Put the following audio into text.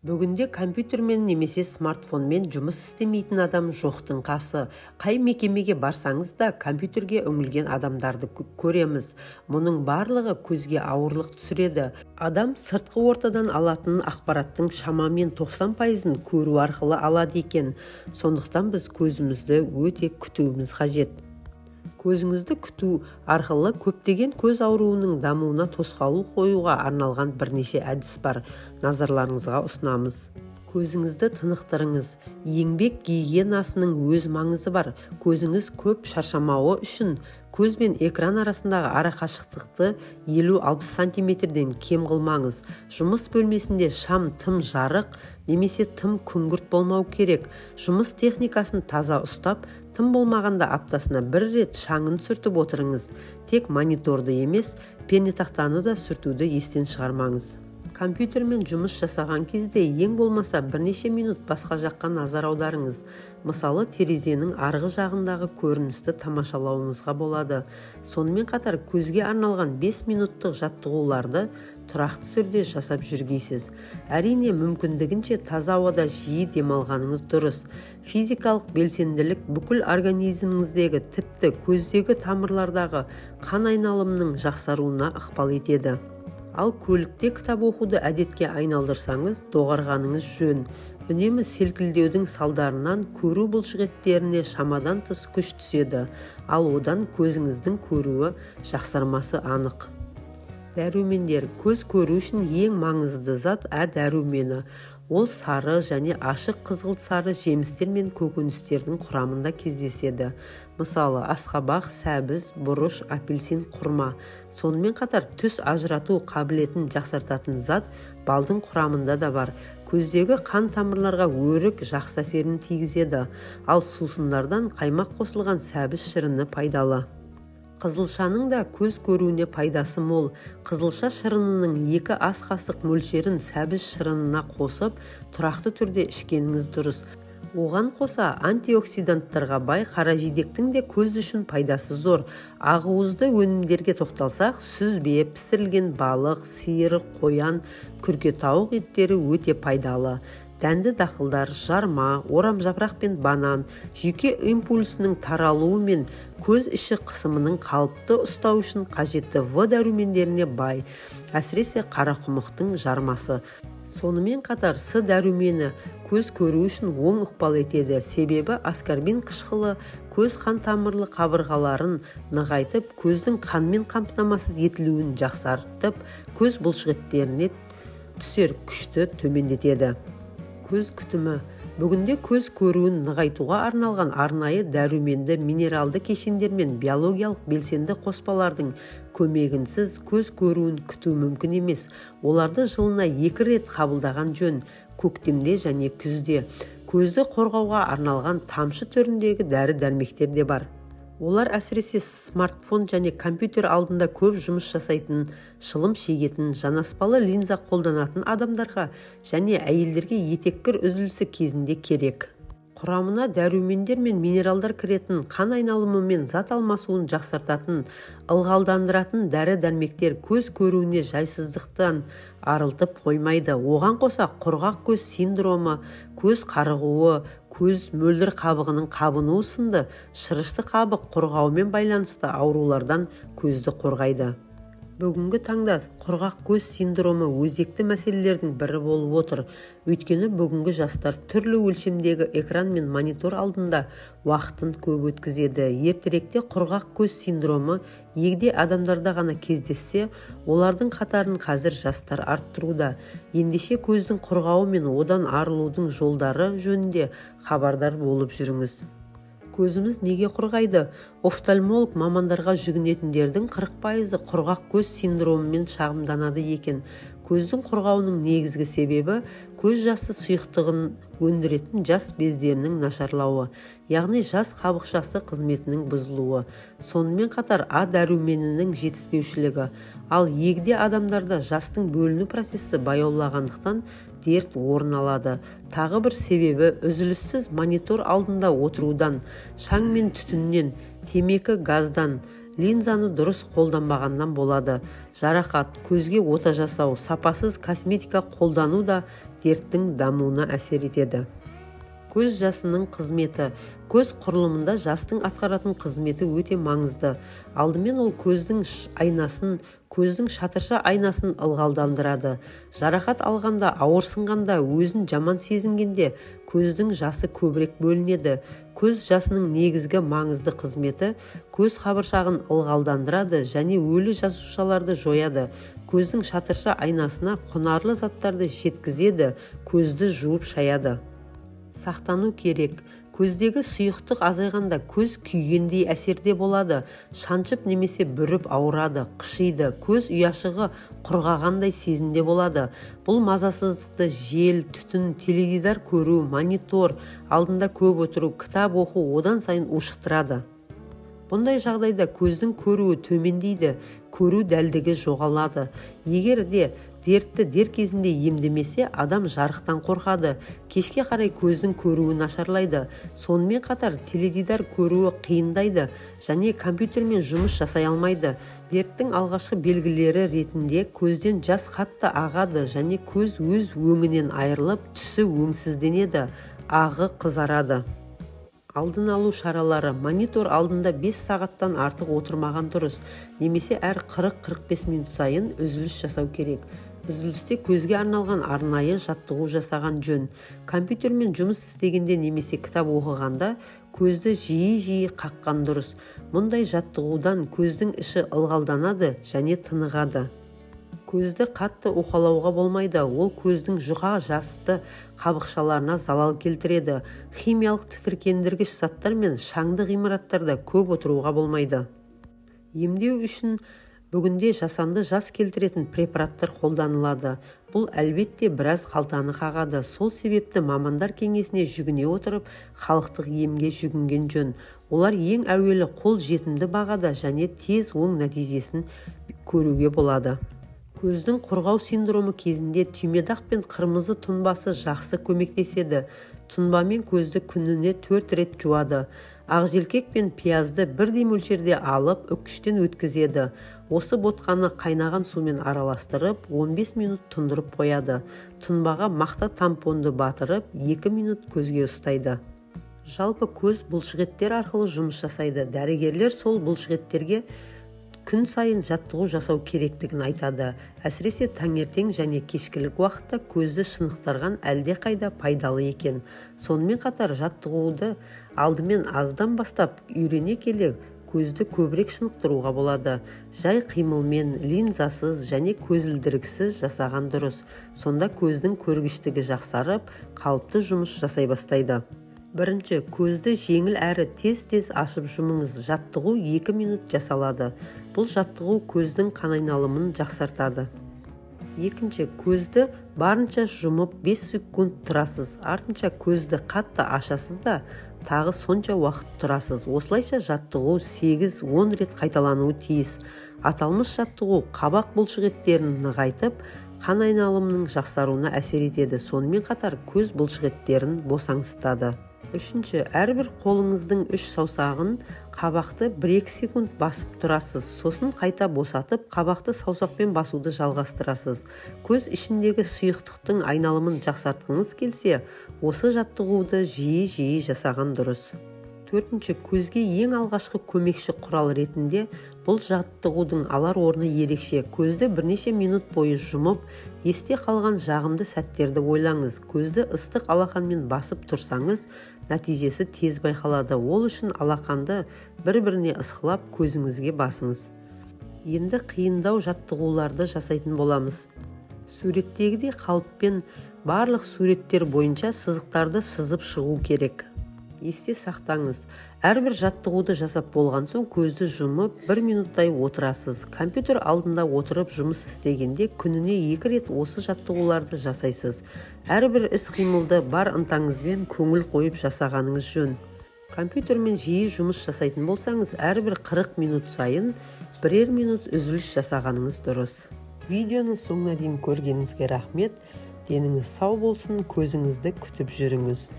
Бүгінде компьютермен немесе смартфонмен жұмыс істемейтін адам жоқтың қасы. Қай мекемеге барсаңыз да компьютерге үңілген адамдарды көреміз. Мұның барлығы көзге ауырлық түсіреді. Адам сыртқы ортадан алатын ақпараттың шамамен 90%-ын көру арқылы алады екен. Сондықтан біз көзімізді өте күтуіміз қажет. Көзіңізді күту арқылы көптеген көз ауруының дамуына тосқауыл қоюға арналған бірнеше әдіс бар. Назарларыңызға ұсынамыз. Көзіңізді тынықтырыңыз. Еңбек гигиенасының өз маңызы бар. Көзіңіз көп шаршамауы үшін көз бен экран арасындағы арақашықтықты 50-60 сантиметрден кем қылмаңыз. Жұмыс бөлмесінде шам тым жарық немесе тым күңгірт болмау керек. Жұмыс техникасын таза ұстап, тым болмағанда аптасына бір рет шаңын сүртіп отырыңыз. Тек мониторды емес, пернетақтаны да сүртуді естен шығармаңыз. Компьютермен жұмыс жасаған кезде ең болмаса бірнеше минут басқа жаққа назар аударыңыз. Мысалы, терезенің арғы жағындағы көріністі тамашалауыңызға болады. Сонымен қатар көзге арналған 5 минуттық жаттығуларды тұрақты түрде жасап жүргейсіз. Әрине, мүмкіндігінше таза ауада жиі демалғаныңыз дұрыс. Физикалық белсенділік бүкіл организміңіздегі, тіпті көздегі тамырлардағы қан айналымының жақсаруына ықпал етеді. Ал көлікте кітап оқуды әдетке айналдырсаңыз, доғарғаныңыз жөн. Үнемі селкілдеудің салдарынан көру бұлшықеттеріне шамадан тыс күш түседі, ал одан көзіңіздің көруі жақсармасы анық. Дәрумендер. Көз көру үшін ең маңызды зат дәрумені. Ол сары және ашық қызғылт сары жемістер мен көкөністердің құрамында кездеседі. Мысалы, асқабақ, сәбіз, бұрыш, апельсин, құрма. Сонымен қатар түс ажырату қабілетін жақсартатын зат балдың құрамында да бар. Көздегі қан тамырларға өрік жақсы әсерін тигізеді, ал сусындардан қаймақ қосылған сәбіз шырыны пайдалы. Қызылшаның да көз көруіне пайдасы мол. Қызылша шырынының 2 ас қасық мөлшерін сәбіз шырынына қосып, тұрақты түрде ішкеніңіз дұрыс. Оған қоса антиоксиданттарға бай қаражидектің де көз үшін пайдасы зор. Ақуызды өнімдерге тоқталсақ, сүзбе, пісірілген балық, сиыр, қоян, күрке тауық еттері өте пайдалы. Дәнді дақылдар, жарма, орамжапырақ пен банан, жүйке импульсінің таралуы мен көз іші қысымының қалыпты ұстау үшін қажетті В дәрумендеріне бай, әсіресе қарақұмықтың жармасы. Сонымен қатар С дәрумені көз көру үшін оң ықпал етеді, себебі аскорбин қышқылы көз қан тамырлы қабырғаларын нығайтып, көздің қанмен қамтамасыз етілуін жақсартып, көз бұлшықеттеріне түсер күшті төмендетеді. Көз күтімі. Бүгінде көз көруін нығайтуға арналған арнайы дәруменді минералды кешендер мен биологиялық белсенді қоспалардың көмегінсіз көз көруін күту мүмкін емес. Оларды жылына 2 рет қабылдаған жөн, көктемде және күзде. Көзді қорғауға арналған тамшы түріндегі дәрі-дәрмектер де бар. Олар әсіресе смартфон және компьютер алдында көп жұмыс жасайтын, шылым шегетін, жанаспалы линза қолданатын адамдарға және әйелдерге етеккір үзілісі кезінде керек. Құрамына дәрумендер мен минералдар кіретін, қан айналымы мен зат алмасуын жақсартатын, ылғалдандыратын дәрі-дәрмектер көз көруіне жайсыздықтан арылтып қоймайды. Оған қоса құрғақ көз синдромы, көз қарығуы, көз мөлдір қабығының қабынуы сынды шырышты қабық құрғаумен байланысты аурулардан көзді қорғайды. Бүгінгі таңда құрғақ көз синдромы өзекті мәселелердің бірі болып отыр. Өйткені бүгінгі жастар түрлі өлшемдегі экран мен монитор алдында уақытын көп өткізеді. Ертеректе құрғақ көз синдромы егде адамдарда ғана кездессе, олардың қатарын қазір жастар арттыруда. Ендеше көздің құрғауы мен одан арылудың жолдары жөнінде хабардар болып жүріңіз. Көзіміз неге құрғайды? Офтальмолог мамандарға жүгінетіндердің 40% құрғақ көз синдромымен шағымданады екен. Көздің құрғауының негізгі себебі көз жасы сұйықтығын өндіретін жас бездерінің нашарлауы, яғни жас қабықшасы қызметінің бұзылуы. Сонымен қатар дәруменінің жетіспеушілігі. Ал егде адамдарда жастың бөліну процесі баяулағандықтан дерт орын алады. Тағы бір себебі үзіліссіз монитор алдында отырудан, шаң мен түтіннен, темекі газдан, линзаны дұрыс қолданбағаннан болады. Жарақат, көзге ота жасау, сапасыз косметика қолдану да дерттің дамуына әсер етеді. Көз жасының қызметі. Көз құрылымында жастың атқаратын қызметі өте маңызды. Алдымен ол көздің шатырша айнасын ылғалдандырады. Жарақат алғанда, ауырсынғанда, өзін жаман сезінгенде көздің жасы көбірек бөлінеді. Көз жасының негізгі маңызды қызметі көз қабыршағын ылғалдандырады және өлі жасушаларды жояды. Көздің шатырша айнасына құнарлы заттарды жеткізеді, көзді жуып шаяды. Сақтану керек. Көздегі сұйықтық азайғанда көз күйгендей әсерде болады. Шаншып немесе бүріп ауырады, қышиды. Көз ұяшығы құрғағандай сезімде болады. Бұл мазасыздықты жел, түтін, теледидар көру, монитор алдында көп отыру, кітап оқу одан сайын ушықтырады. Бұндай жағдайда көздің көруі төмендейді, көру дәлдігі жоғалады. Егер де дертті дер кезінде емдемесе, адам жарықтан қорқады. Кешке қарай көздің көруі нашарлайды. Сонымен қатар теледидар көруі қиындайды және компьютермен жұмыс жасай алмайды. Дерттің алғашқы белгілері ретінде көзден жас қатты ағады және көз өз өңінен айырылып, түсі өңсізденеді, ағы қызарады. Алдын алу шаралары. Монитор алдында 5 сағаттан артық отырмаған дұрыс, немесе әр 40-45 минут сайын үзіліс жасау керек. Үзілісте көзге арналған арнайы жаттығу жасаған жөн. Компьютермен жұмыс істегенде немесе кітап оқығанда көзді жиі қаққан дұрыс. Мұндай жаттығудан көздің іші ылғалданады және тынығады. Көзді қатты уқалауға болмайды, ол көздің жұқа жасты қабықшаларына залал келтіреді. Химиялық тітіркендіргіш заттар мен шаңды ғимараттарда көп отыруға болмайды. Емдеу үшін бүгінде жасанды жас келтіретін препараттар қолданылады. Бұл әлбетте біраз қалтаны қағады. Сол себепті мамандар кеңесіне жүгіне отырып, халықтық емге жүгінген жөн. Олар ең әуелі қол жетімді бағада және тез оң нәтижесін көруге болады. Көздің құрғау синдромы кезінде түймедақ пен қырмызы тұнбасы жақсы көмектеседі. Тұнбамен көзді күніне 4 рет жуады. Ақжелкек пен пиязды бірдей мөлшерде алып, үккіштен өткізеді. Осы ботқаны қайнаған сумен араластырып, 15 минут тұндырып қояды. Тұнбаға мақта тампонды батырып, 2 минут көзге ұстайды. Жалпы көз бұлшықеттер арқылы жұмыс жасайды. Дәрігерлер сол бұлшықеттерге күн сайын жаттығу жасау керектігін айтады. Әсіресе таңертең және кешкілік уақытта көзді шынықтырған әлде қайда пайдалы екен. Сонымен қатар жаттығуды алдымен аздан бастап үйрене келе көзді көбірек шынықтыруға болады. Жай қимылмен, линзасыз және көзілдіріксіз жасаған дұрыс. Сонда көздің көргіштігі жақсарып, қалыпты жұмыс жасай бастайды. Бірінші, көзді жеңіл әрі тез ашып жұмыңыз. Жаттығу 2 минут жасалады. Бұл жаттығу көздің қан айналымын жақсартады. Екінші, көзді барынша жұмып 5 секунд тұрасыз. Артынша көзді қатты ашасыз да, тағы сонша уақыт тұрасыз. Осылайша жаттығу 8-10 рет қайталануы тиіс. Аталмыш жаттығу қабақ бұлшықеттерін нығайтып, қан айналымының жақсаруына әсер етеді. Сонымен қатар көз бұлшықеттерін босаңсытады. Үшінші, әрбір қолыңыздың 3 саусағын қабақты 1-2 секунд басып тұрасыз. Сосын қайта босатып, қабақты саусақпен басуды жалғастырасыз. Көз ішіндегі сұйықтықтың айналымын жақсартқыңыз келсе, осы жаттығуды жиі жасаған дұрыс. Төртінші, көзге ең алғашқы көмекші құрал ретінде бұл жаттығудың алар орны ерекше. Көзді бірнеше минут бойы жұмып, есте қалған жағымды сәттерді ойлаңыз. Көзді ыстық алақанмен басып тұрсаңыз, нәтижесі тез байқалады. Ол үшін алақанды бір-біріне ысқылап көзіңізге басыңыз. Енді қиындау жаттығуларды жасайтын боламыз. Суреттегідей қалыппен барлық суреттер бойынша сызықтарды сызып шығу керек. Есте сақтаңыз, әрбір жаттығуды жасап болған соң көзді жұмып 1 минуттай отырасыз. Компьютер алдында отырып жұмыс істегенде күніне 2 рет осы жаттығуларды жасайсыз. Әрбір іс-қимылды бар ынтаңызбен көңіл қойып жасағаныңыз жөн. Компьютермен жиі жұмыс жасайтын болсаңыз, әрбір 40 минут сайын 1 минут үзіліс жасағаныңыз дұрыс. Видеоны соңына дейін көргеніңізге рахмет. Деніңіз сау болсын, көзіңізді күтіп жүріңіз.